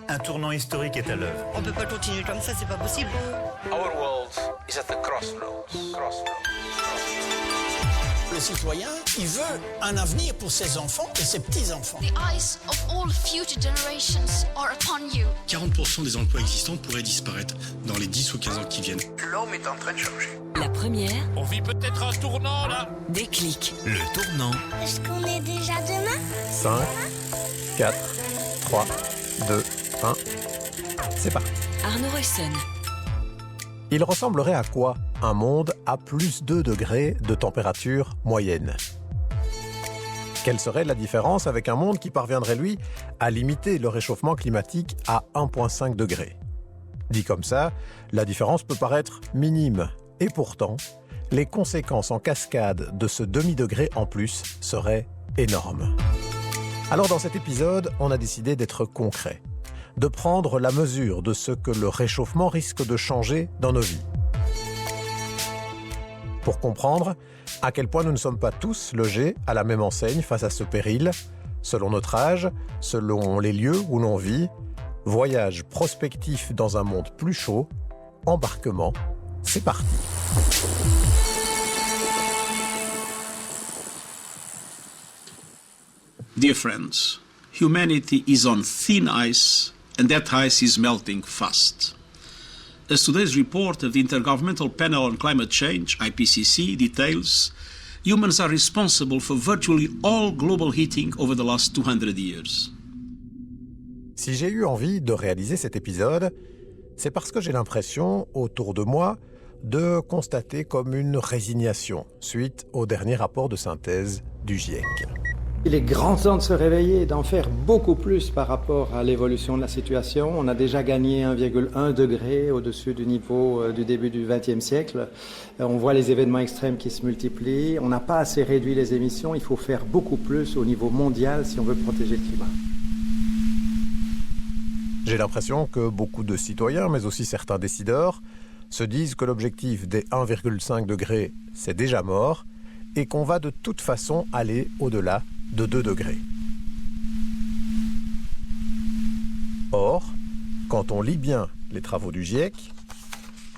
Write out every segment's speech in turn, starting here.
Un tournant historique est à l'œuvre. On peut pas continuer comme ça, c'est pas possible. Our world is at the crossroads. Le citoyen, il veut un avenir pour ses enfants et ses petits-enfants. The eyes of all future generations are upon you. 40% des emplois existants pourraient disparaître dans les 10 ou 15 ans qui viennent. L'homme est en train de changer. La première. On vit peut-être un tournant là. Déclic. Le tournant. Est-ce qu'on est déjà demain ? 5, 4, 3, 2, 1. C'est parti. Arnaud Roysson. Il ressemblerait à quoi un monde à plus 2 degrés de température moyenne ? Quelle serait la différence avec un monde qui parviendrait, lui, à limiter le réchauffement climatique à 1,5 degré ? Dit comme ça, la différence peut paraître minime. Et pourtant, les conséquences en cascade de ce demi-degré en plus seraient énormes. Alors dans cet épisode, on a décidé d'être concret, de prendre la mesure de ce que le réchauffement risque de changer dans nos vies. Pour comprendre à quel point nous ne sommes pas tous logés à la même enseigne face à ce péril, selon notre âge, selon les lieux où l'on vit, voyage prospectif dans un monde plus chaud, embarquement, c'est parti. Dear friends, humanity is on thin ice, and that ice is melting fast. As today's report of the Intergovernmental Panel on Climate Change, IPCC, details, humans are responsible for virtually all global heating over the last 200 years. Si j'ai eu envie de réaliser cet épisode, c'est parce que j'ai l'impression, autour de moi, de constater comme une résignation suite au dernier rapport de synthèse du GIEC. Il est grand temps de se réveiller et d'en faire beaucoup plus par rapport à l'évolution de la situation. On a déjà gagné 1,1 degré au-dessus du niveau du début du XXe siècle. On voit les événements extrêmes qui se multiplient. On n'a pas assez réduit les émissions. Il faut faire beaucoup plus au niveau mondial si on veut protéger le climat. J'ai l'impression que beaucoup de citoyens, mais aussi certains décideurs, se disent que l'objectif des 1,5 degrés, c'est déjà mort et qu'on va de toute façon aller au-delà de 2 degrés. Or, quand on lit bien les travaux du GIEC,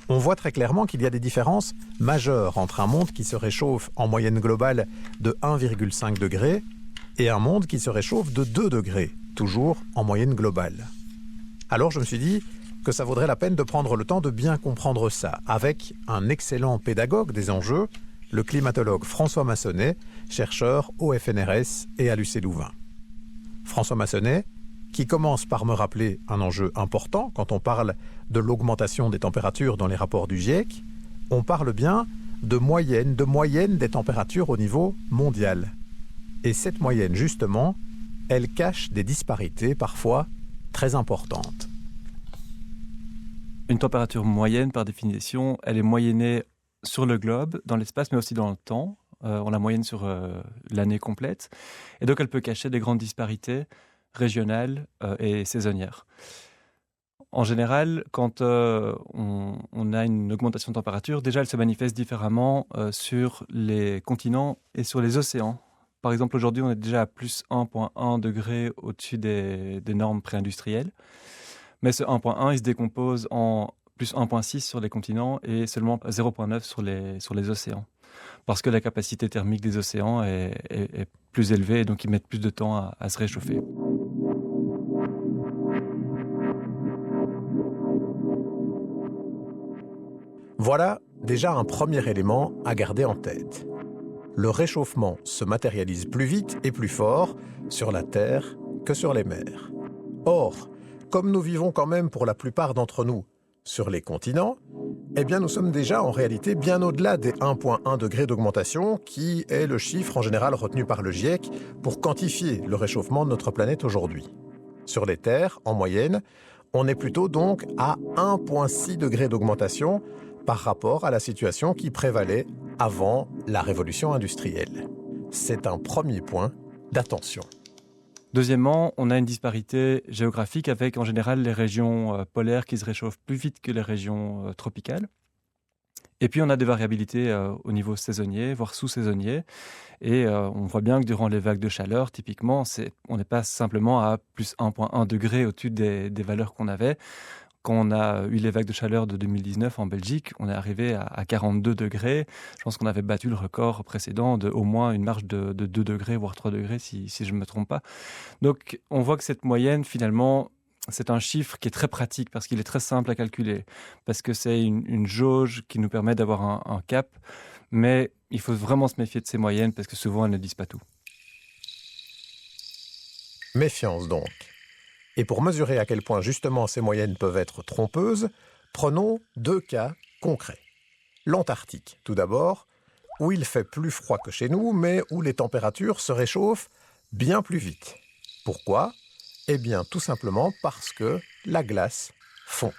on voit très clairement qu'il y a des différences majeures entre un monde qui se réchauffe en moyenne globale de 1,5 degré et un monde qui se réchauffe de 2 degrés, toujours en moyenne globale. Alors je me suis dit que ça vaudrait la peine de prendre le temps de bien comprendre ça, avec un excellent pédagogue des enjeux, le climatologue François Massonnet, chercheur au FNRS et à l'UC Louvain. François Massonnet, qui commence par me rappeler un enjeu important quand on parle de l'augmentation des températures dans les rapports du GIEC, on parle bien de moyenne des températures au niveau mondial. Et cette moyenne, justement, elle cache des disparités parfois très importantes. Une température moyenne, par définition, elle est moyennée sur le globe, dans l'espace, mais aussi dans le temps. On la moyenne sur l'année complète. Et donc, elle peut cacher des grandes disparités régionales et saisonnières. En général, quand on a une augmentation de température, déjà, elle se manifeste différemment sur les continents et sur les océans. Par exemple, aujourd'hui, on est déjà à plus 1,1 degré au-dessus des normes préindustrielles. Mais ce 1,1, il se décompose en plus 1,6 sur les continents et seulement 0,9 sur les océans. Parce que la capacité thermique des océans est plus élevée et donc ils mettent plus de temps à se réchauffer. Voilà déjà un premier élément à garder en tête. Le réchauffement se matérialise plus vite et plus fort sur la Terre que sur les mers. Or, comme nous vivons quand même pour la plupart d'entre nous sur les continents, eh bien nous sommes déjà en réalité bien au-delà des 1,1 degrés d'augmentation qui est le chiffre en général retenu par le GIEC pour quantifier le réchauffement de notre planète aujourd'hui. Sur les terres, en moyenne, on est plutôt donc à 1,6 degrés d'augmentation par rapport à la situation qui prévalait avant la révolution industrielle. C'est un premier point d'attention. Deuxièmement, on a une disparité géographique avec en général les régions polaires qui se réchauffent plus vite que les régions tropicales. Et puis on a des variabilités au niveau saisonnier, voire sous-saisonnier. Et on voit bien que durant les vagues de chaleur, typiquement, on n'est pas simplement à plus 1,1 degré au-dessus des valeurs qu'on avait. Quand on a eu les vagues de chaleur de 2019 en Belgique, on est arrivé à 42 degrés. Je pense qu'on avait battu le record précédent de au moins une marge de 2 degrés, voire 3 degrés, si je ne me trompe pas. Donc on voit que cette moyenne, finalement, c'est un chiffre qui est très pratique parce qu'il est très simple à calculer, parce que c'est une jauge qui nous permet d'avoir un cap. Mais il faut vraiment se méfier de ces moyennes parce que souvent elles ne disent pas tout. Méfiance donc. Et pour mesurer à quel point justement ces moyennes peuvent être trompeuses, prenons 2 cas concrets. L'Antarctique, tout d'abord, où il fait plus froid que chez nous, mais où les températures se réchauffent bien plus vite. Pourquoi ? Eh bien, tout simplement parce que la glace fond.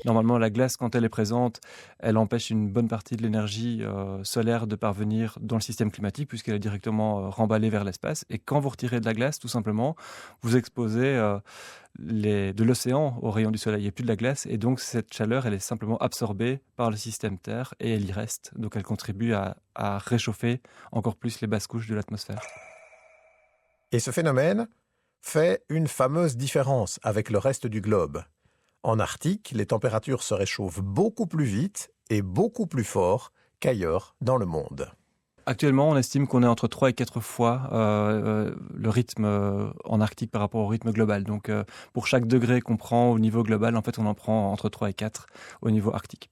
Normalement, la glace, quand elle est présente, elle empêche une bonne partie de l'énergie solaire de parvenir dans le système climatique puisqu'elle est directement remballée vers l'espace. Et quand vous retirez de la glace, tout simplement, vous exposez de l'océan aux rayons du soleil. Il n'y a plus de la glace et donc cette chaleur, elle est simplement absorbée par le système Terre et elle y reste. Donc elle contribue à réchauffer encore plus les basses couches de l'atmosphère. Et ce phénomène fait une fameuse différence avec le reste du globe. En Arctique, les températures se réchauffent beaucoup plus vite et beaucoup plus fort qu'ailleurs dans le monde. Actuellement, on estime qu'on est entre 3 et 4 fois le rythme en Arctique par rapport au rythme global. Donc, pour chaque degré qu'on prend au niveau global, en fait, on en prend entre 3 et 4 au niveau arctique.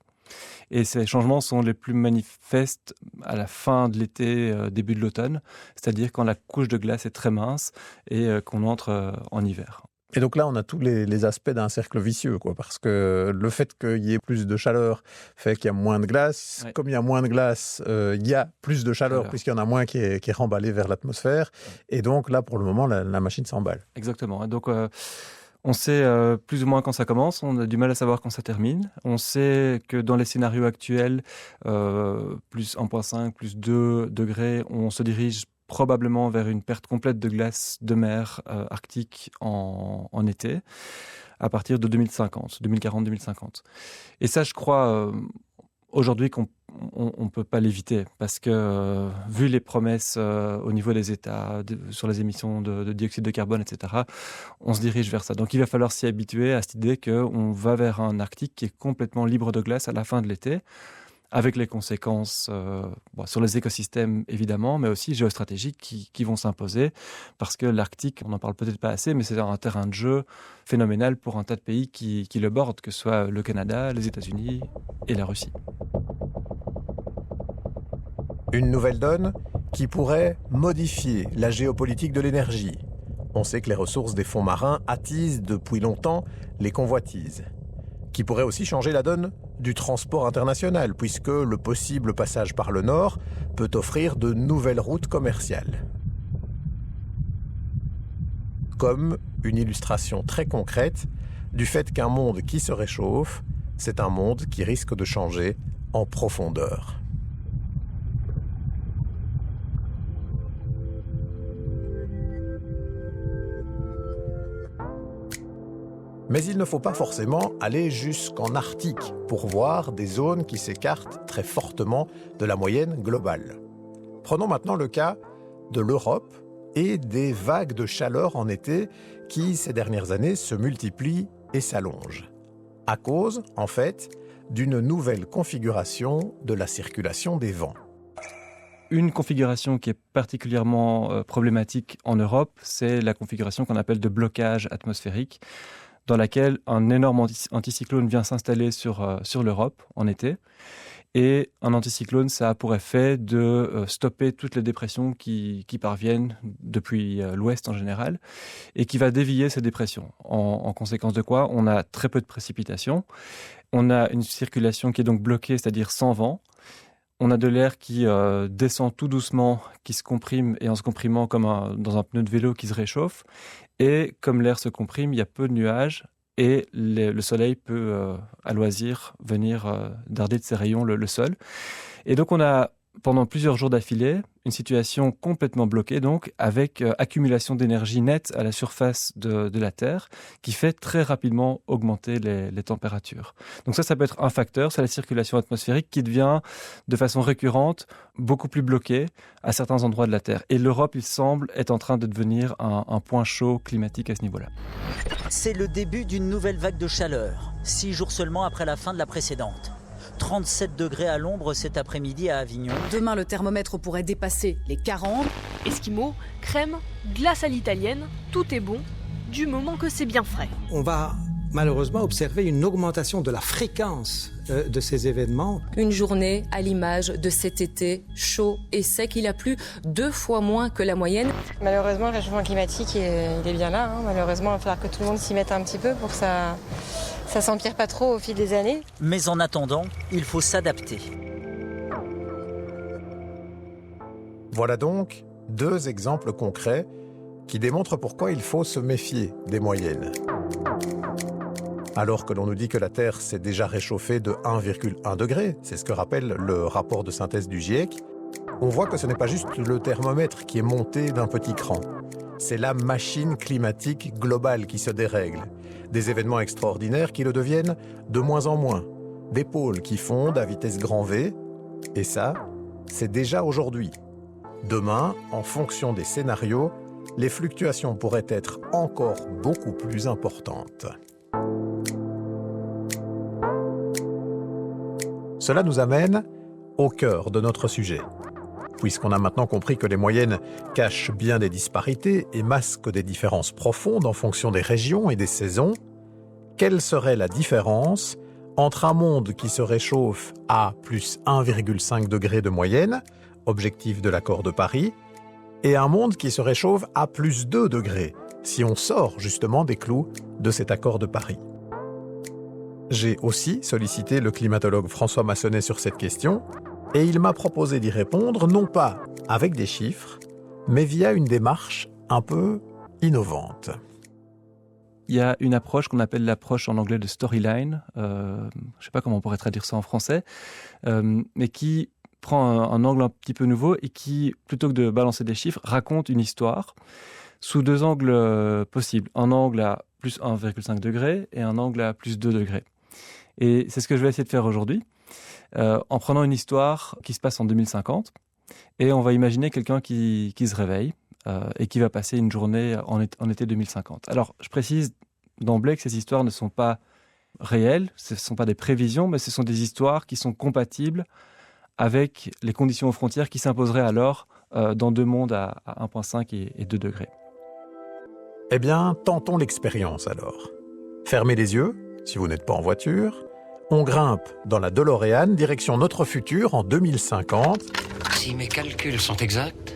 Et ces changements sont les plus manifestes à la fin de l'été, début de l'automne, c'est-à-dire quand la couche de glace est très mince et qu'on entre en hiver. Et donc là, on a tous les aspects d'un cercle vicieux, quoi, parce que le fait qu'il y ait plus de chaleur fait qu'il y a moins de glace. Ouais. Comme il y a moins de glace, il y a plus de chaleur puisqu'il y en a moins qui est remballée vers l'atmosphère. Et donc là, pour le moment, la machine s'emballe. Exactement. Donc, on sait plus ou moins quand ça commence. On a du mal à savoir quand ça termine. On sait que dans les scénarios actuels, plus 1,5, plus 2 degrés, on se dirige probablement vers une perte complète de glace de mer arctique en été, à partir de 2040-2050. Et ça, je crois, aujourd'hui, qu'on ne peut pas l'éviter, parce que, vu les promesses au niveau des États, sur les émissions de dioxyde de carbone, etc., on se dirige vers ça. Donc il va falloir s'y habituer à cette idée qu'on va vers un Arctique qui est complètement libre de glace à la fin de l'été, avec les conséquences sur les écosystèmes, évidemment, mais aussi géostratégiques qui vont s'imposer, parce que l'Arctique, on n'en parle peut-être pas assez, mais c'est un terrain de jeu phénoménal pour un tas de pays qui le bordent, que ce soit le Canada, les États-Unis et la Russie. Une nouvelle donne qui pourrait modifier la géopolitique de l'énergie. On sait que les ressources des fonds marins attisent depuis longtemps les convoitises. Qui pourrait aussi changer la donne du transport international, puisque le possible passage par le nord peut offrir de nouvelles routes commerciales. Comme une illustration très concrète du fait qu'un monde qui se réchauffe, c'est un monde qui risque de changer en profondeur. Mais il ne faut pas forcément aller jusqu'en Arctique pour voir des zones qui s'écartent très fortement de la moyenne globale. Prenons maintenant le cas de l'Europe et des vagues de chaleur en été qui, ces dernières années, se multiplient et s'allongent. À cause, en fait, d'une nouvelle configuration de la circulation des vents. Une configuration qui est particulièrement problématique en Europe, c'est la configuration qu'on appelle de blocage atmosphérique, dans laquelle un énorme anticyclone vient s'installer sur l'Europe en été. Et un anticyclone, ça a pour effet de stopper toutes les dépressions qui parviennent depuis l'ouest en général, et qui va dévier ces dépressions. En conséquence de quoi, on a très peu de précipitations, on a une circulation qui est donc bloquée, c'est-à-dire sans vent. On a de l'air qui descend tout doucement, qui se comprime, et en se comprimant comme dans un pneu de vélo qui se réchauffe. Et comme l'air se comprime, il y a peu de nuages et le soleil peut, à loisir, venir darder de ses rayons le sol. Et donc on a pendant plusieurs jours d'affilée, une situation complètement bloquée, donc, avec accumulation d'énergie nette à la surface de la Terre, qui fait très rapidement augmenter les températures. Donc ça peut être un facteur, c'est la circulation atmosphérique qui devient, de façon récurrente, beaucoup plus bloquée à certains endroits de la Terre. Et l'Europe, il semble, est en train de devenir un point chaud climatique à ce niveau-là. C'est le début d'une nouvelle vague de chaleur, 6 jours seulement après la fin de la précédente. 37 degrés à l'ombre cet après-midi à Avignon. Demain, le thermomètre pourrait dépasser les 40. Esquimaux, crème, glace à l'italienne, tout est bon, du moment que c'est bien frais. On va malheureusement observer une augmentation de la fréquence de ces événements. Une journée à l'image de cet été chaud et sec. Il a plu 2 fois moins que la moyenne. Malheureusement, le réchauffement climatique, il est bien là. Malheureusement, il va falloir que tout le monde s'y mette un petit peu pour que ça s'empire pas trop au fil des années. Mais en attendant, il faut s'adapter. Voilà donc 2 exemples concrets qui démontrent pourquoi il faut se méfier des moyennes. Alors que l'on nous dit que la Terre s'est déjà réchauffée de 1,1 degré, c'est ce que rappelle le rapport de synthèse du GIEC, on voit que ce n'est pas juste le thermomètre qui est monté d'un petit cran. C'est la machine climatique globale qui se dérègle. Des événements extraordinaires qui le deviennent de moins en moins. Des pôles qui fondent à vitesse grand V. Et ça, c'est déjà aujourd'hui. Demain, en fonction des scénarios, les fluctuations pourraient être encore beaucoup plus importantes. Cela nous amène au cœur de notre sujet. Puisqu'on a maintenant compris que les moyennes cachent bien des disparités et masquent des différences profondes en fonction des régions et des saisons, quelle serait la différence entre un monde qui se réchauffe à plus 1,5 degré de moyenne, objectif de l'accord de Paris, et un monde qui se réchauffe à plus 2 degrés, si on sort justement des clous de cet accord de Paris? J'ai aussi sollicité le climatologue François Massonnet sur cette question, et il m'a proposé d'y répondre non pas avec des chiffres, mais via une démarche un peu innovante. Il y a une approche qu'on appelle l'approche en anglais de storyline, je ne sais pas comment on pourrait traduire ça en français, mais qui prend un angle un petit peu nouveau et qui, plutôt que de balancer des chiffres, raconte une histoire sous 2 angles possibles. Un angle à plus 1,5 degré et un angle à plus 2 degrés. Et c'est ce que je vais essayer de faire aujourd'hui, en prenant une histoire qui se passe en 2050, et on va imaginer quelqu'un qui se réveille et qui va passer une journée en été 2050. Alors, je précise d'emblée que ces histoires ne sont pas réelles, ce ne sont pas des prévisions, mais ce sont des histoires qui sont compatibles avec les conditions aux frontières qui s'imposeraient alors dans 2 mondes à 1,5 et 2 degrés. Eh bien, tentons l'expérience alors. Fermez les yeux, si vous n'êtes pas en voiture. On grimpe dans la DeLorean, direction notre futur en 2050. Si mes calculs sont exacts,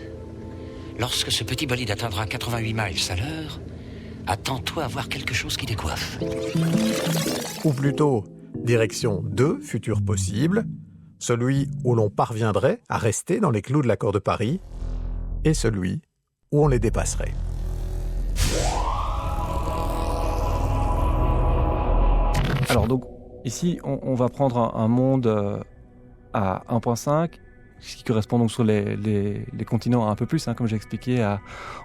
lorsque ce petit bolide atteindra 88 miles à l'heure, attends-toi à voir quelque chose qui décoiffe. Ou plutôt, direction 2 futurs possibles, celui où l'on parviendrait à rester dans les clous de l'accord de Paris et celui où on les dépasserait. Alors donc, ici, on va prendre un monde à 1,5, ce qui correspond donc sur les continents à un peu plus, comme j'ai expliqué, à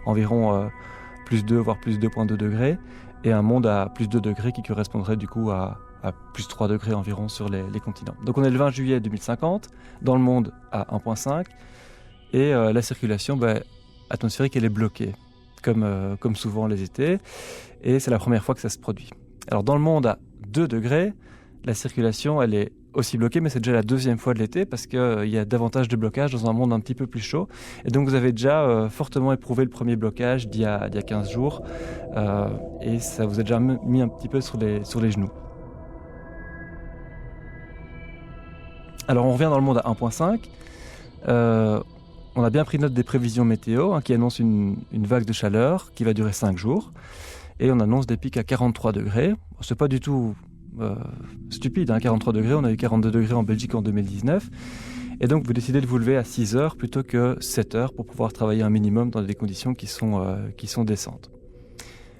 environ plus 2, voire plus 2,2 degrés, et un monde à plus 2 degrés qui correspondrait du coup à plus 3 degrés environ sur les continents. Donc on est le 20 juillet 2050, dans le monde à 1,5, et la circulation atmosphérique, elle est bloquée, comme souvent les étés, et c'est la première fois que ça se produit. Alors dans le monde à 2 degrés, la circulation, elle est aussi bloquée, mais c'est déjà la 2e fois de l'été parce qu'il y a davantage de blocages dans un monde un petit peu plus chaud. Et donc vous avez déjà fortement éprouvé le premier blocage d'il y a 15 jours et ça vous a déjà mis un petit peu sur les genoux. Alors on revient dans le monde à 1,5. On a bien pris note des prévisions météo qui annoncent une vague de chaleur qui va durer 5 jours. Et on annonce des pics à 43 degrés. C'est pas du tout stupide, 43 degrés. On a eu 42 degrés en Belgique en 2019. Et donc, vous décidez de vous lever à 6 heures plutôt que 7 heures pour pouvoir travailler un minimum dans des conditions qui sont décentes.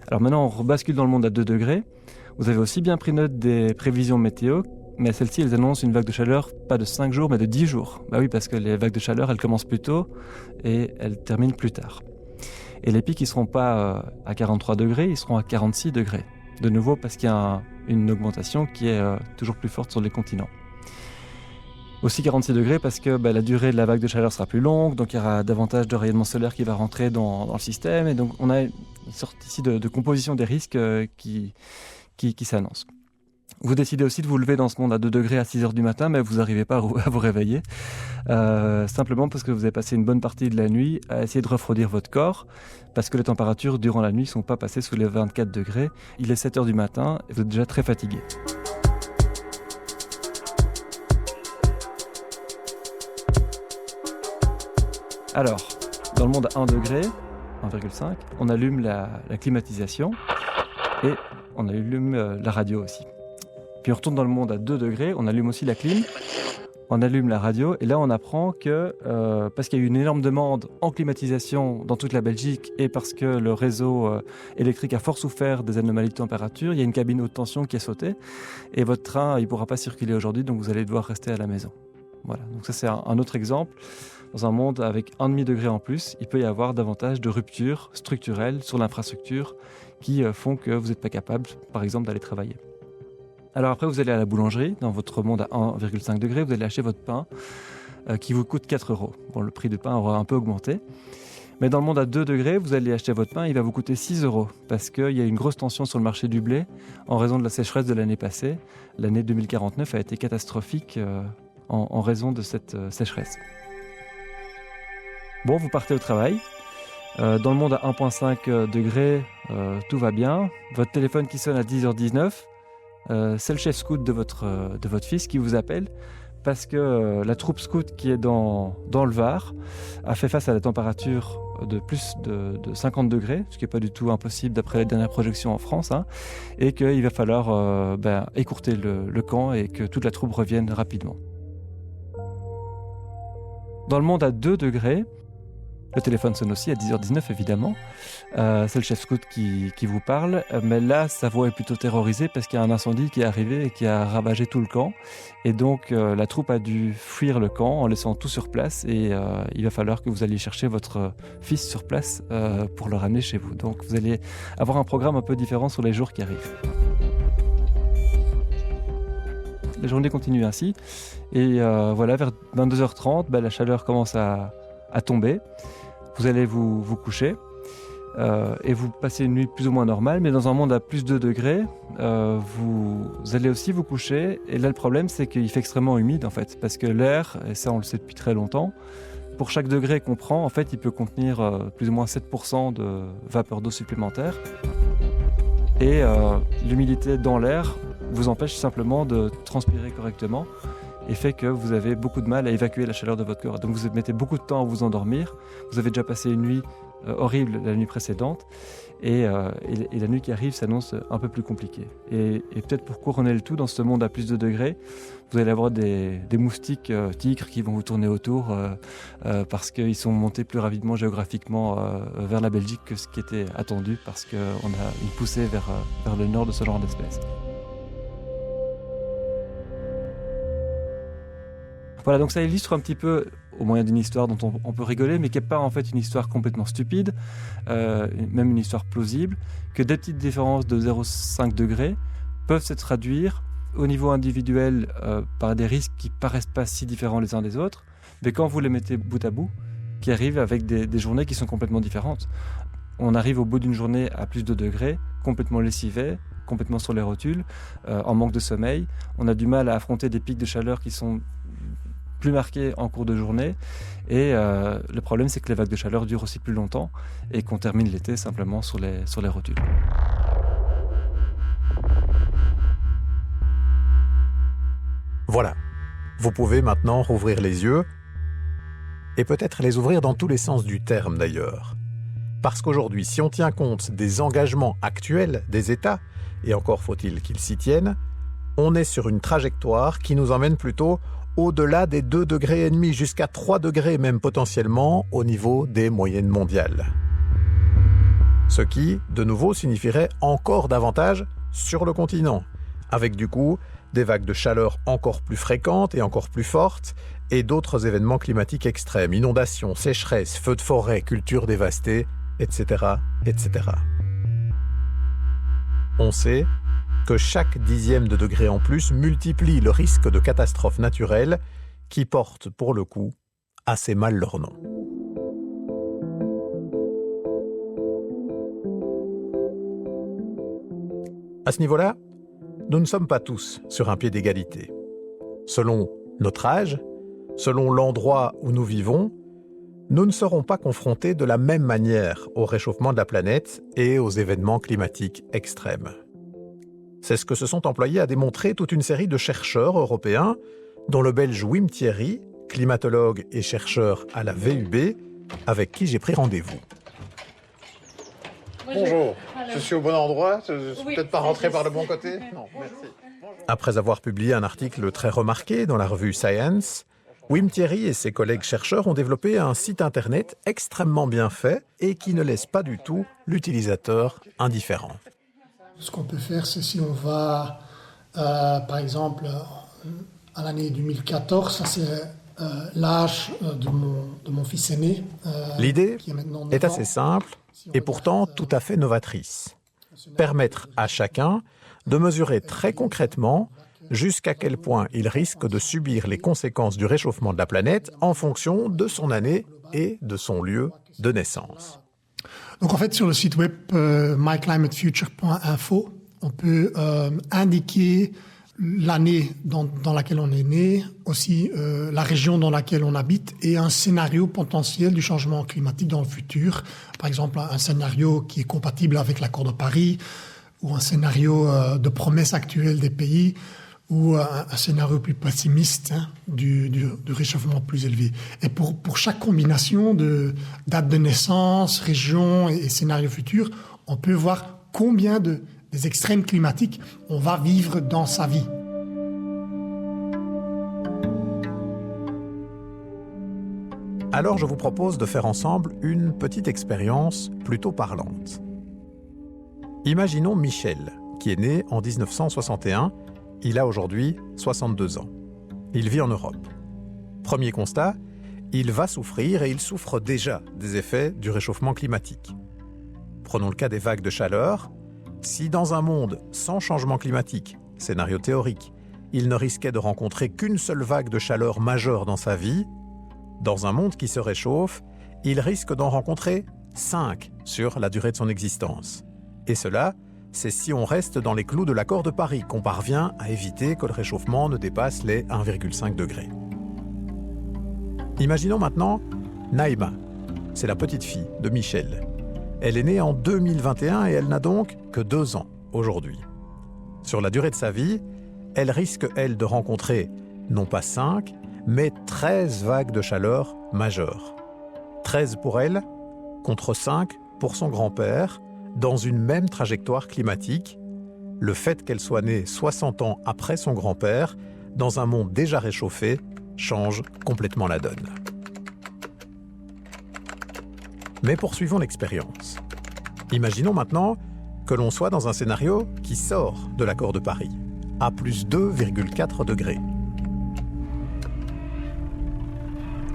Alors maintenant, on rebascule dans le monde à 2 degrés. Vous avez aussi bien pris note des prévisions météo Mais celles-ci, elles annoncent une vague de chaleur pas de 5 jours, mais de 10 jours. Bah oui, parce que les vagues de chaleur, elles commencent plus tôt et elles terminent plus tard. Et les pics, ils ne seront pas à 43 degrés, ils seront à 46 degrés. De nouveau, parce qu'il y a une augmentation qui est toujours plus forte sur les continents. Aussi 46 degrés parce que la durée de la vague de chaleur sera plus longue, donc il y aura davantage de rayonnement solaire qui va rentrer dans le système. Et donc on a une sorte ici de composition des risques qui s'annonce. Vous décidez aussi de vous lever dans ce monde à 2 degrés à 6 heures du matin, mais vous n'arrivez pas à vous réveiller. Simplement parce que vous avez passé une bonne partie de la nuit à essayer de refroidir votre corps, parce que les températures durant la nuit ne sont pas passées sous les 24 degrés. Il est 7 heures du matin et vous êtes déjà très fatigué. Alors, dans le monde à 1 degré, 1,5, on allume la climatisation et on allume la radio aussi. Puis on retourne dans le monde à 2 degrés, on allume aussi la clim, on allume la radio et là on apprend que, parce qu'il y a eu une énorme demande en climatisation dans toute la Belgique et parce que le réseau électrique a fort souffert des anomalies de température, il y a une cabine haute tension qui a sauté et votre train il ne pourra pas circuler aujourd'hui, donc vous allez devoir rester à la maison. Voilà, donc ça c'est un autre exemple. Dans un monde avec 1,5 degré en plus, il peut y avoir davantage de ruptures structurelles sur l'infrastructure qui font que vous n'êtes pas capable, par exemple, d'aller travailler. Alors après, vous allez à la boulangerie, dans votre monde à 1,5 degré, vous allez acheter votre pain qui vous coûte 4 €. Bon, le prix du pain aura un peu augmenté. Mais dans le monde à 2 degrés, vous allez acheter votre pain, il va vous coûter 6 € parce qu'il y a une grosse tension sur le marché du blé en raison de la sécheresse de l'année passée. L'année 2049 a été catastrophique en raison de cette sécheresse. Bon, vous partez au travail. Dans le monde à 1,5 degré, tout va bien. Votre téléphone qui sonne à 10h19, c'est le chef scout de votre fils qui vous appelle parce que la troupe scout qui est dans le Var a fait face à la température de plus de 50 degrés, ce qui n'est pas du tout impossible d'après les dernières projections en France, et qu'il va falloir écourter le camp et que toute la troupe revienne rapidement. Dans le monde à 2 degrés, le téléphone sonne aussi à 10h19 évidemment, c'est le chef scout qui vous parle, mais là sa voix est plutôt terrorisée parce qu'il y a un incendie qui est arrivé et qui a ravagé tout le camp et donc la troupe a dû fuir le camp en laissant tout sur place et il va falloir que vous alliez chercher votre fils sur place pour le ramener chez vous. Donc vous allez avoir un programme un peu différent sur les jours qui arrivent. La journée continue ainsi et voilà, vers 22h30, la chaleur commence à tomber. Vous allez vous coucher et vous passez une nuit plus ou moins normale, mais dans un monde à plus 2 degrés, vous allez aussi vous coucher. Et là, le problème, c'est qu'il fait extrêmement humide, en fait, parce que l'air, et ça, on le sait depuis très longtemps, pour chaque degré qu'on prend, en fait, il peut contenir plus ou moins 7% de vapeur d'eau supplémentaire. Et l'humidité dans l'air vous empêche simplement de transpirer correctement et fait que vous avez beaucoup de mal à évacuer la chaleur de votre corps. Donc vous mettez beaucoup de temps à vous endormir. Vous avez déjà passé une nuit horrible la nuit précédente et la nuit qui arrive s'annonce un peu plus compliquée. Et peut-être pour couronner le tout, dans ce monde à plus de degrés, vous allez avoir des moustiques tigres qui vont vous tourner autour parce qu'ils sont montés plus rapidement géographiquement vers la Belgique que ce qui était attendu parce qu'on a une poussée vers le nord de ce genre d'espèces. Voilà, donc ça illustre un petit peu, au moyen d'une histoire dont on peut rigoler, mais qui n'est pas en fait une histoire complètement stupide, même une histoire plausible, que des petites différences de 0,5 degrés peuvent se traduire au niveau individuel par des risques qui ne paraissent pas si différents les uns des autres, mais quand vous les mettez bout à bout, qui arrivent avec des journées qui sont complètement différentes. On arrive au bout d'une journée à plus de degrés, complètement lessivé, complètement sur les rotules, en manque de sommeil. On a du mal à affronter des pics de chaleur qui sont plus marqués en cours de journée et le problème c'est que les vagues de chaleur durent aussi plus longtemps et qu'on termine l'été simplement sur les rotules. Voilà, vous pouvez maintenant rouvrir les yeux et peut-être les ouvrir dans tous les sens du terme d'ailleurs. Parce qu'aujourd'hui, si on tient compte des engagements actuels des États, et encore faut-il qu'ils s'y tiennent, on est sur une trajectoire qui nous emmène plutôt au-delà des 2,5 degrés, jusqu'à 3 degrés même potentiellement au niveau des moyennes mondiales. Ce qui, de nouveau, signifierait encore davantage sur le continent, avec du coup des vagues de chaleur encore plus fréquentes et encore plus fortes, et d'autres événements climatiques extrêmes, inondations, sécheresses, feux de forêt, cultures dévastées, etc., etc. On sait que chaque dixième de degré en plus multiplie le risque de catastrophes naturelles qui portent, pour le coup, assez mal leur nom. À ce niveau-là, nous ne sommes pas tous sur un pied d'égalité. Selon notre âge, selon l'endroit où nous vivons, nous ne serons pas confrontés de la même manière au réchauffement de la planète et aux événements climatiques extrêmes. C'est ce que se sont employés à démontrer toute une série de chercheurs européens, dont le Belge Wim Thierry, climatologue et chercheur à la VUB, avec qui j'ai pris rendez-vous. Bonjour, je suis au bon endroit, je suis peut-être pas rentré par le bon côté. Non, merci. Après avoir publié un article très remarqué dans la revue Science, Wim Thierry et ses collègues chercheurs ont développé un site internet extrêmement bien fait et qui ne laisse pas du tout l'utilisateur indifférent. Ce qu'on peut faire, c'est si on va, par exemple, à l'année 2014, ça c'est l'âge de mon fils aîné. L'idée est assez simple et pourtant tout à fait novatrice. Permettre à chacun de mesurer très concrètement jusqu'à quel point il risque de subir les conséquences du réchauffement de la planète en fonction de son année et de son lieu de naissance. Donc en fait, sur le site web myclimatefuture.info, on peut indiquer l'année dans laquelle on est né, aussi la région dans laquelle on habite et un scénario potentiel du changement climatique dans le futur. Par exemple, un scénario qui est compatible avec l'accord de Paris ou un scénario de promesses actuelles des pays ou un scénario plus pessimiste du réchauffement plus élevé. Et pour chaque combination de date de naissance, région et scénario futur, on peut voir combien des extrêmes climatiques on va vivre dans sa vie. Alors je vous propose de faire ensemble une petite expérience plutôt parlante. Imaginons Michel, qui est né en 1961. Il a aujourd'hui 62 ans. Il vit en Europe. Premier constat, il va souffrir et il souffre déjà des effets du réchauffement climatique. Prenons le cas des vagues de chaleur. Si dans un monde sans changement climatique, scénario théorique, il ne risquait de rencontrer qu'une seule vague de chaleur majeure dans sa vie, dans un monde qui se réchauffe, il risque d'en rencontrer 5 sur la durée de son existence. Et cela, c'est si on reste dans les clous de l'accord de Paris qu'on parvient à éviter que le réchauffement ne dépasse les 1,5 degrés. Imaginons maintenant Naïma. C'est la petite fille de Michel. Elle est née en 2021 et elle n'a donc que 2 ans aujourd'hui. Sur la durée de sa vie, elle risque, elle, de rencontrer non pas 5, mais 13 vagues de chaleur majeures. 13 pour elle, contre 5 pour son grand-père, dans une même trajectoire climatique. Le fait qu'elle soit née 60 ans après son grand-père, dans un monde déjà réchauffé, change complètement la donne. Mais poursuivons l'expérience. Imaginons maintenant que l'on soit dans un scénario qui sort de l'accord de Paris, à plus 2,4 degrés.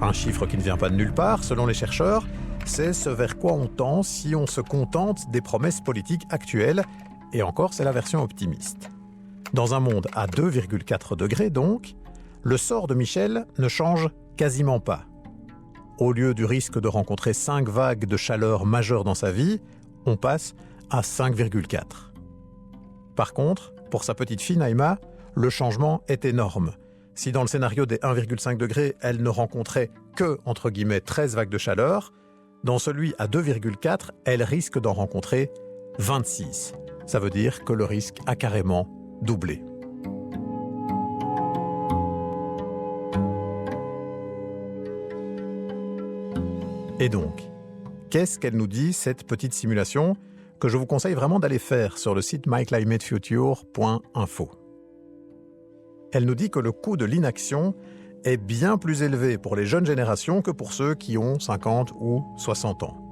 Un chiffre qui ne vient pas de nulle part, selon les chercheurs, c'est ce vers quoi on tend si on se contente des promesses politiques actuelles, et encore c'est la version optimiste. Dans un monde à 2,4 degrés donc, le sort de Michel ne change quasiment pas. Au lieu du risque de rencontrer 5 vagues de chaleur majeures dans sa vie, on passe à 5,4. Par contre, pour sa petite fille Naïma, le changement est énorme. Si dans le scénario des 1,5 degrés, elle ne rencontrait que, entre guillemets, 13 vagues de chaleur, dans celui à 2,4, elle risque d'en rencontrer 26. Ça veut dire que le risque a carrément doublé. Et donc, qu'est-ce qu'elle nous dit, cette petite simulation, que je vous conseille vraiment d'aller faire sur le site myclimatefuture.info. Elle nous dit que le coût de l'inaction est bien plus élevé pour les jeunes générations que pour ceux qui ont 50 ou 60 ans.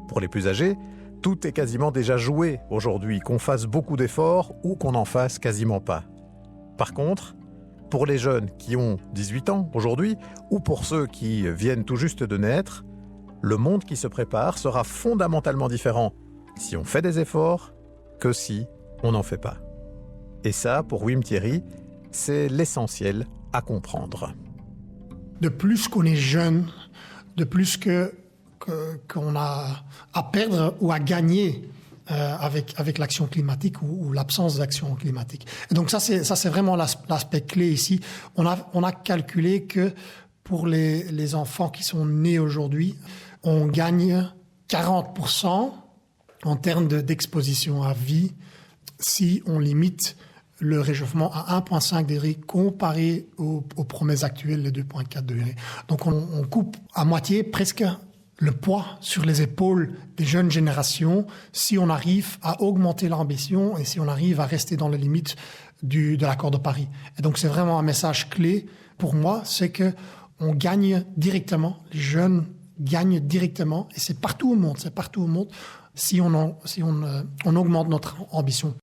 Pour les plus âgés, tout est quasiment déjà joué aujourd'hui, qu'on fasse beaucoup d'efforts ou qu'on n'en fasse quasiment pas. Par contre, pour les jeunes qui ont 18 ans aujourd'hui, ou pour ceux qui viennent tout juste de naître, le monde qui se prépare sera fondamentalement différent si on fait des efforts que si on n'en fait pas. Et ça, pour Wim Thierry, c'est l'essentiel à comprendre. De plus qu'on est jeune, de plus qu'on a à perdre ou à gagner avec l'action climatique ou l'absence d'action climatique. Et donc ça c'est vraiment l'aspect clé ici. On a calculé que pour les enfants qui sont nés aujourd'hui, on gagne 40% en termes d'exposition à vie si on limite le réchauffement à 1,5 degré comparé aux promesses actuelles de 2,4 degrés. Donc on coupe à moitié presque le poids sur les épaules des jeunes générations si on arrive à augmenter l'ambition et si on arrive à rester dans les limites de l'accord de Paris. Et donc c'est vraiment un message clé pour moi, c'est que on gagne directement, les jeunes gagnent directement et c'est partout au monde si on augmente notre ambition.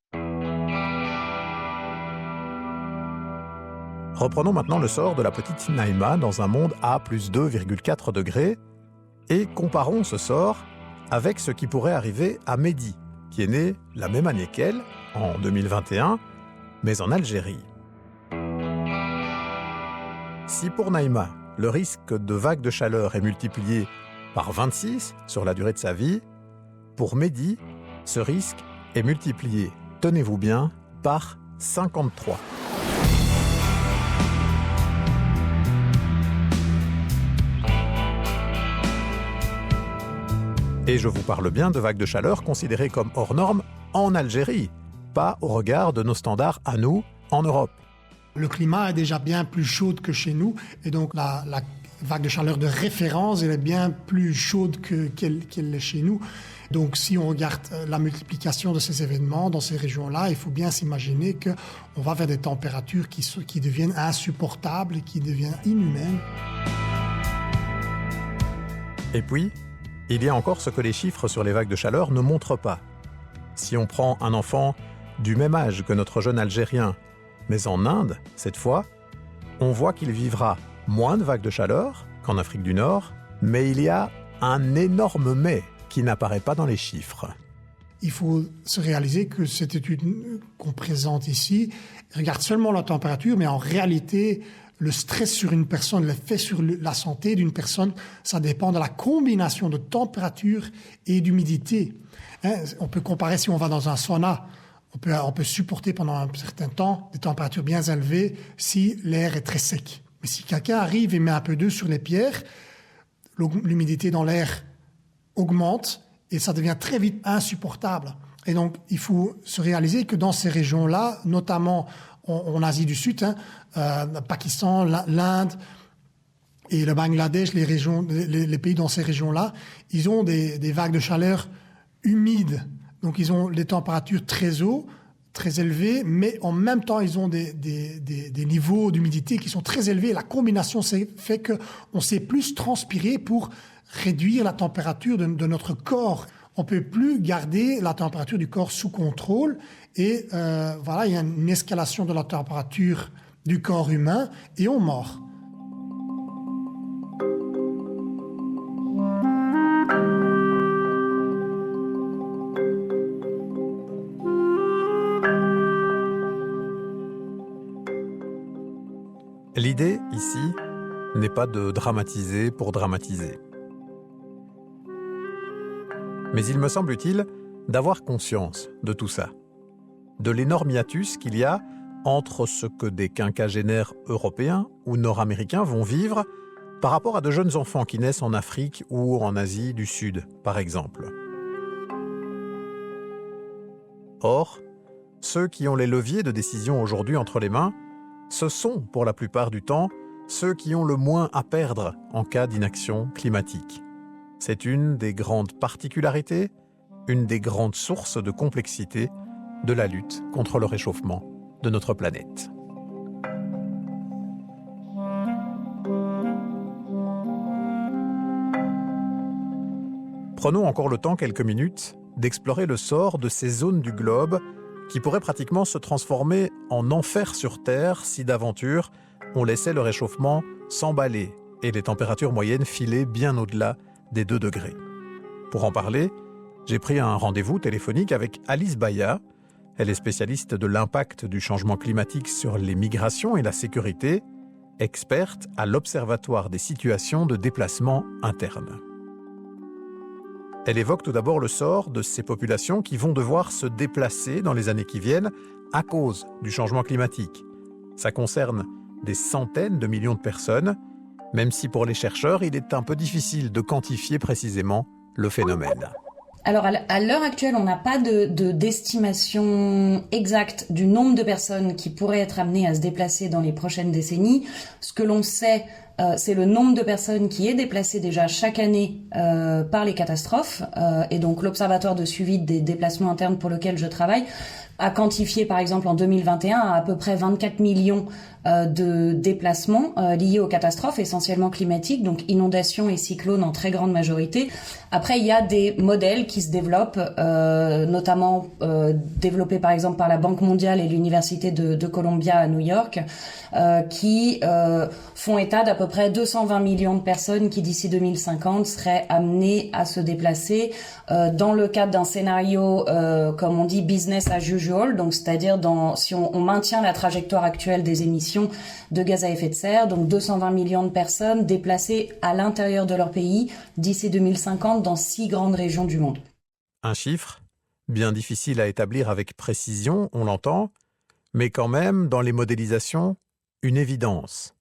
Reprenons maintenant le sort de la petite Naïma dans un monde à plus 2,4 degrés et comparons ce sort avec ce qui pourrait arriver à Mehdi, qui est né la même année qu'elle, en 2021, mais en Algérie. Si pour Naïma, le risque de vague de chaleur est multiplié par 26 sur la durée de sa vie, pour Mehdi, ce risque est multiplié, tenez-vous bien, par 53. Et je vous parle bien de vagues de chaleur considérées comme hors normes en Algérie, pas au regard de nos standards à nous, en Europe. Le climat est déjà bien plus chaud que chez nous, et donc la vague de chaleur de référence elle est bien plus chaude qu'elle est chez nous. Donc si on regarde la multiplication de ces événements dans ces régions-là, il faut bien s'imaginer qu'on va vers des températures qui deviennent insupportables et qui deviennent inhumaines. Et puis, il y a encore ce que les chiffres sur les vagues de chaleur ne montrent pas. Si on prend un enfant du même âge que notre jeune Algérien, mais en Inde, cette fois, on voit qu'il vivra moins de vagues de chaleur qu'en Afrique du Nord, mais il y a un énorme mais qui n'apparaît pas dans les chiffres. Il faut se réaliser que cette étude qu'on présente ici regarde seulement la température, mais en réalité, le stress sur une personne, l'effet sur la santé d'une personne, ça dépend de la combination de température et d'humidité. On peut comparer si on va dans un sauna, on peut supporter pendant un certain temps des températures bien élevées si l'air est très sec. Mais si quelqu'un arrive et met un peu d'eau sur les pierres, l'humidité dans l'air augmente et ça devient très vite insupportable. Et donc, il faut se réaliser que dans ces régions-là, notamment en Asie du Sud, le Pakistan, l'Inde et le Bangladesh, les pays dans ces régions-là, ils ont des vagues de chaleur humides. Donc, ils ont des températures très hautes, très élevées, mais en même temps, ils ont des niveaux d'humidité qui sont très élevés. La combinaison fait qu'on sait plus transpirer pour réduire la température de notre corps. On ne peut plus garder la température du corps sous contrôle et voilà, il y a une escalation de la température du corps humain et on meurt. L'idée, ici, n'est pas de dramatiser pour dramatiser. Mais il me semble utile d'avoir conscience de tout ça, de l'énorme hiatus qu'il y a entre ce que des quinquagénaires européens ou nord-américains vont vivre par rapport à de jeunes enfants qui naissent en Afrique ou en Asie du Sud, par exemple. Or, ceux qui ont les leviers de décision aujourd'hui entre les mains, ce sont, pour la plupart du temps, ceux qui ont le moins à perdre en cas d'inaction climatique. C'est une des grandes particularités, une des grandes sources de complexité de la lutte contre le réchauffement de notre planète. Prenons encore le temps quelques minutes d'explorer le sort de ces zones du globe qui pourrait pratiquement se transformer en enfer sur Terre si d'aventure on laissait le réchauffement s'emballer et les températures moyennes filer bien au-delà des 2 degrés. Pour en parler, j'ai pris un rendez-vous téléphonique avec Alice Baya. Elle est spécialiste de l'impact du changement climatique sur les migrations et la sécurité, experte à l'Observatoire des situations de déplacement interne. Elle évoque tout d'abord le sort de ces populations qui vont devoir se déplacer dans les années qui viennent à cause du changement climatique. Ça concerne des centaines de millions de personnes, même si pour les chercheurs, il est un peu difficile de quantifier précisément le phénomène. Alors, à l'heure actuelle, on n'a pas d'estimation exacte du nombre de personnes qui pourraient être amenées à se déplacer dans les prochaines décennies. Ce que l'on sait, c'est le nombre de personnes qui est déplacé déjà chaque année par les catastrophes. Et donc, l'Observatoire de suivi des déplacements internes pour lequel je travaille a quantifié, par exemple, en 2021, à peu près 24 millions de déplacements liés aux catastrophes, essentiellement climatiques, donc inondations et cyclones en très grande majorité. Après, il y a des modèles qui se développent, notamment développés par exemple par la Banque mondiale et l'Université de Columbia à New York, qui font état d'à peu près 220 millions de personnes qui d'ici 2050 seraient amenées à se déplacer dans le cadre d'un scénario, comme on dit, business as usual, donc c'est-à-dire si on maintient la trajectoire actuelle des émissions de gaz à effet de serre, donc 220 millions de personnes déplacées à l'intérieur de leur pays d'ici 2050 dans 6 grandes régions du monde. Un chiffre bien difficile à établir avec précision, on l'entend, mais quand même, dans les modélisations, une évidence.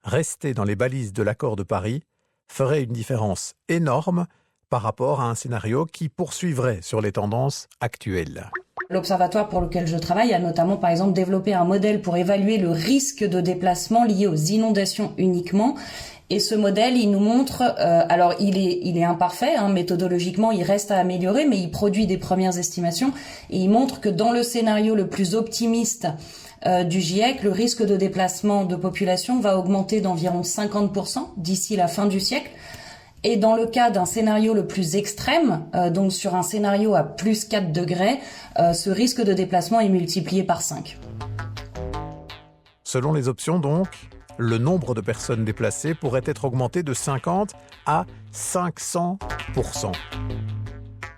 Rester dans les balises de l'accord de Paris ferait une différence énorme par rapport à un scénario qui poursuivrait sur les tendances actuelles. L'observatoire pour lequel je travaille a notamment, par exemple, développé un modèle pour évaluer le risque de déplacement lié aux inondations uniquement. Et ce modèle, il nous montre, alors il est imparfait, méthodologiquement, il reste à améliorer, mais il produit des premières estimations et il montre que dans le scénario le plus optimiste du GIEC, le risque de déplacement de population va augmenter d'environ 50% d'ici la fin du siècle. Et dans le cas d'un scénario le plus extrême, donc sur un scénario à plus 4 degrés, ce risque de déplacement est multiplié par 5. Selon les options donc, le nombre de personnes déplacées pourrait être augmenté de 50 à 500%.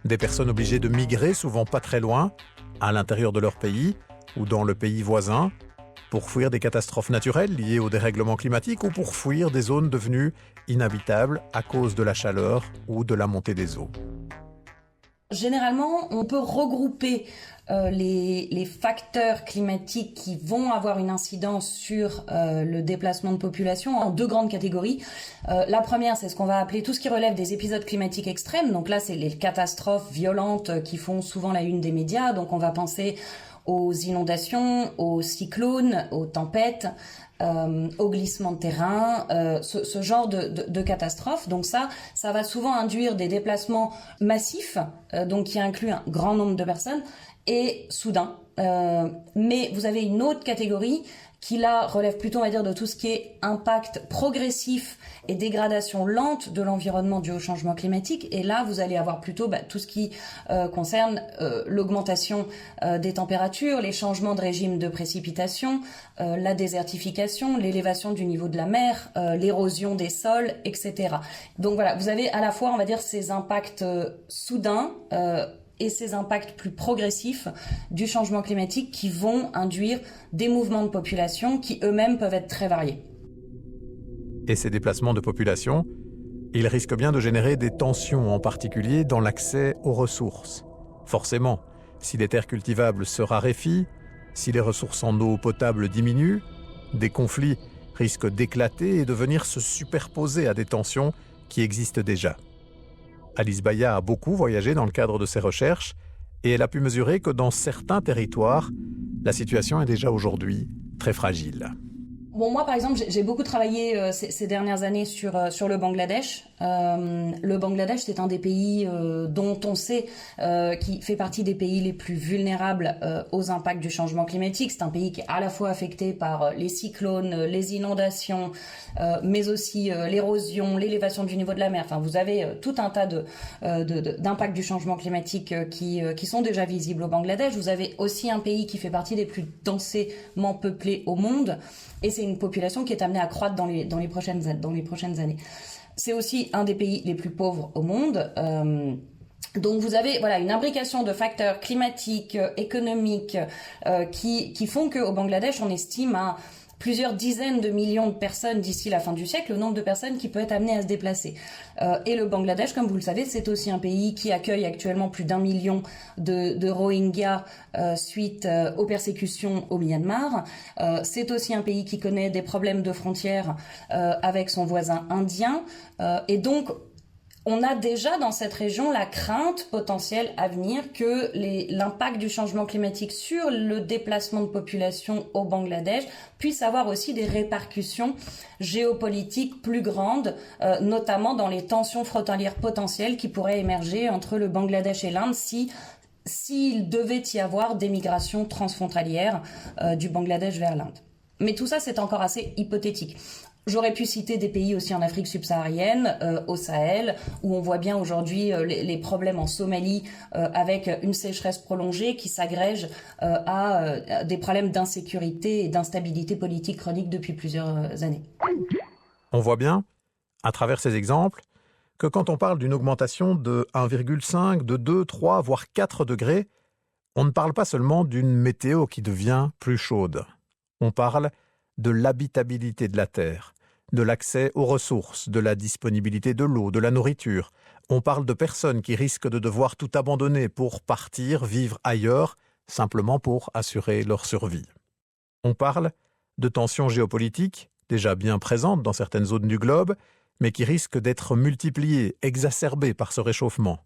Des personnes obligées de migrer, souvent pas très loin, à l'intérieur de leur pays ou dans le pays voisin, pour fuir des catastrophes naturelles liées au dérèglement climatique ou pour fuir des zones devenues inhabitables à cause de la chaleur ou de la montée des eaux. Généralement, on peut regrouper les facteurs climatiques qui vont avoir une incidence sur le déplacement de population en 2 grandes catégories. La première, c'est ce qu'on va appeler tout ce qui relève des épisodes climatiques extrêmes. Donc là, c'est les catastrophes violentes qui font souvent la une des médias. Donc on va penser aux inondations, aux cyclones, aux tempêtes, aux glissements de terrain, ce genre de catastrophes. Donc ça va souvent induire des déplacements massifs, donc qui incluent un grand nombre de personnes, et soudains. Mais vous avez une autre catégorie qui là relève plutôt, on va dire, de tout ce qui est impact progressif et dégradation lente de l'environnement dû au changement climatique. Et là, vous allez avoir plutôt tout ce qui concerne l'augmentation des températures, les changements de régime de précipitation, la désertification, l'élévation du niveau de la mer, l'érosion des sols, etc. Donc voilà, vous avez à la fois, on va dire, ces impacts soudains et ces impacts plus progressifs du changement climatique qui vont induire des mouvements de population qui eux-mêmes peuvent être très variés. Et ces déplacements de population, ils risquent bien de générer des tensions, en particulier dans l'accès aux ressources. Forcément, si les terres cultivables se raréfient, si les ressources en eau potable diminuent, des conflits risquent d'éclater et de venir se superposer à des tensions qui existent déjà. Alice Baya a beaucoup voyagé dans le cadre de ses recherches et elle a pu mesurer que dans certains territoires, la situation est déjà aujourd'hui très fragile. Bon, moi, par exemple, j'ai beaucoup travaillé ces dernières années sur le Bangladesh. Le Bangladesh, c'est un des pays dont on sait qui fait partie des pays les plus vulnérables aux impacts du changement climatique. C'est un pays qui est à la fois affecté par les cyclones, les inondations, mais aussi l'érosion, l'élévation du niveau de la mer. Enfin, vous avez tout un tas d'impacts du changement climatique qui sont déjà visibles au Bangladesh. Vous avez aussi un pays qui fait partie des plus densément peuplés au monde, et c'est une population qui est amenée à croître dans les prochaines années. C'est aussi un des pays les plus pauvres au monde. Donc vous avez une imbrication de facteurs climatiques, économiques, qui font qu'au Bangladesh, on estime à plusieurs dizaines de millions de personnes d'ici la fin du siècle, le nombre de personnes qui peut être amené à se déplacer. Et le Bangladesh, comme vous le savez, c'est aussi un pays qui accueille actuellement plus d'1 million de Rohingyas suite aux persécutions au Myanmar. C'est aussi un pays qui connaît des problèmes de frontières avec son voisin indien. Et donc, on a déjà dans cette région la crainte potentielle à venir que l'impact du changement climatique sur le déplacement de population au Bangladesh puisse avoir aussi des répercussions géopolitiques plus grandes, notamment dans les tensions frontalières potentielles qui pourraient émerger entre le Bangladesh et l'Inde s'il devait y avoir des migrations transfrontalières du Bangladesh vers l'Inde. Mais tout ça, c'est encore assez hypothétique. J'aurais pu citer des pays aussi en Afrique subsaharienne, au Sahel, où on voit bien aujourd'hui les problèmes en Somalie avec une sécheresse prolongée qui s'agrège à des problèmes d'insécurité et d'instabilité politique chronique depuis plusieurs années. On voit bien, à travers ces exemples, que quand on parle d'une augmentation de 1,5, de 2, 3, voire 4 degrés, on ne parle pas seulement d'une météo qui devient plus chaude. On parle de l'habitabilité de la Terre, de l'accès aux ressources, de la disponibilité de l'eau, de la nourriture. On parle de personnes qui risquent de devoir tout abandonner pour partir, vivre ailleurs, simplement pour assurer leur survie. On parle de tensions géopolitiques, déjà bien présentes dans certaines zones du globe, mais qui risquent d'être multipliées, exacerbées par ce réchauffement,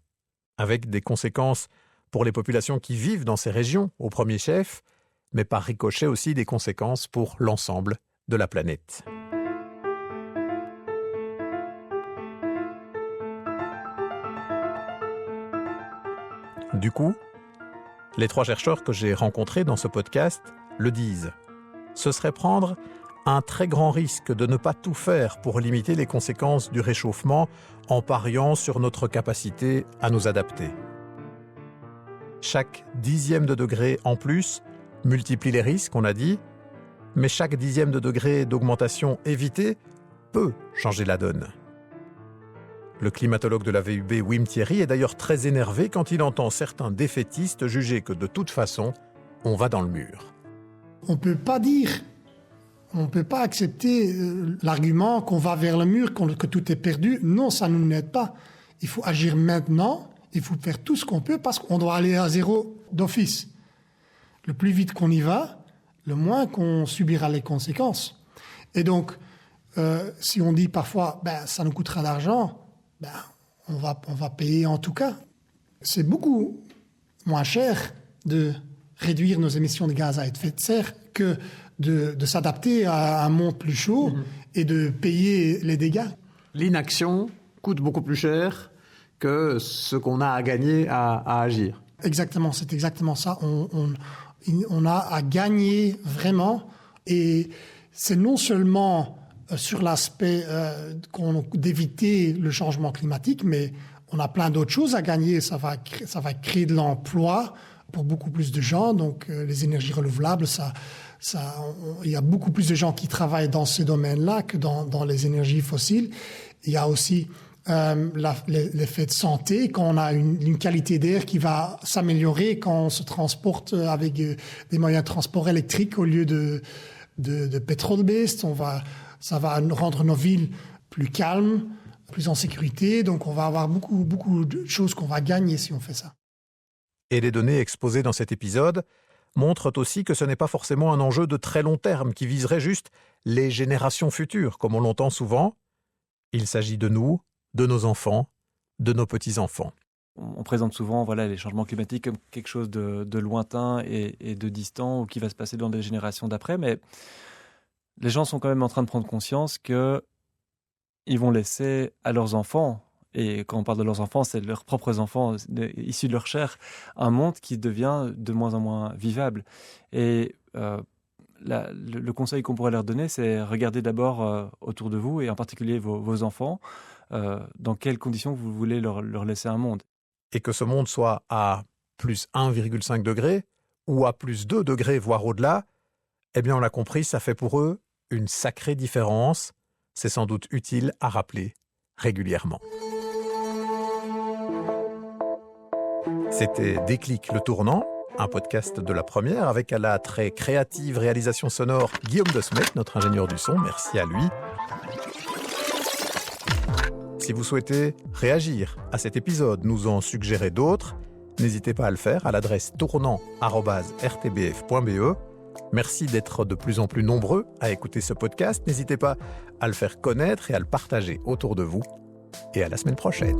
avec des conséquences pour les populations qui vivent dans ces régions, au premier chef, mais par ricochet aussi des conséquences pour l'ensemble de la planète. Du coup, les 3 chercheurs que j'ai rencontrés dans ce podcast le disent. Ce serait prendre un très grand risque de ne pas tout faire pour limiter les conséquences du réchauffement en pariant sur notre capacité à nous adapter. Chaque 10e de degré en plus multiplie les risques, on a dit, mais chaque 10e de degré d'augmentation évitée peut changer la donne. Le climatologue de la VUB, Wim Thierry, est d'ailleurs très énervé quand il entend certains défaitistes juger que de toute façon, on va dans le mur. On ne peut pas accepter l'argument qu'on va vers le mur, que tout est perdu. Non, ça ne nous aide pas. Il faut agir maintenant, il faut faire tout ce qu'on peut parce qu'on doit aller à zéro d'office. Le plus vite qu'on y va, le moins qu'on subira les conséquences. Et donc, si on dit parfois, ça nous coûtera d'argent, on va payer en tout cas. C'est beaucoup moins cher de réduire nos émissions de gaz à effet de serre que de s'adapter à un monde plus chaud et de payer les dégâts. L'inaction coûte beaucoup plus cher que ce qu'on a à gagner à agir. Exactement, c'est exactement ça. On a à gagner vraiment, et c'est non seulement sur l'aspect d'éviter le changement climatique, mais on a plein d'autres choses à gagner. Ça va créer de l'emploi pour beaucoup plus de gens, donc les énergies renouvelables, il y a beaucoup plus de gens qui travaillent dans ces domaines-là que dans les énergies fossiles. Il y a aussi l'effet de santé, quand on a une qualité d'air qui va s'améliorer quand on se transporte avec des moyens de transport électriques au lieu de pétrole-based. Ça va rendre nos villes plus calmes, plus en sécurité. Donc on va avoir beaucoup de choses qu'on va gagner si on fait ça. Et les données exposées dans cet épisode montrent aussi que ce n'est pas forcément un enjeu de très long terme qui viserait juste les générations futures, comme on l'entend souvent. Il s'agit de nous, de nos enfants, de nos petits-enfants. On présente souvent les changements climatiques comme quelque chose de lointain et de distant, ou qui va se passer dans les générations d'après, mais les gens sont quand même en train de prendre conscience que ils vont laisser à leurs enfants, et quand on parle de leurs enfants, c'est leurs propres enfants issus de leur chair, un monde qui devient de moins en moins vivable. Et le conseil qu'on pourrait leur donner, c'est regardez d'abord autour de vous, et en particulier vos enfants, dans quelles conditions vous voulez leur laisser un monde. Et que ce monde soit à plus 1,5 degré ou à plus 2 degrés, voire au-delà, eh bien on l'a compris, ça fait pour eux une sacrée différence. C'est sans doute utile à rappeler régulièrement. C'était Déclic le tournant, un podcast de La Première avec à la très créative réalisation sonore Guillaume de Smet, notre ingénieur du son. Merci à lui. Si vous souhaitez réagir à cet épisode, nous en suggérer d'autres, n'hésitez pas à le faire à l'adresse tournant@rtbf.be. Merci d'être de plus en plus nombreux à écouter ce podcast. N'hésitez pas à le faire connaître et à le partager autour de vous. Et à la semaine prochaine.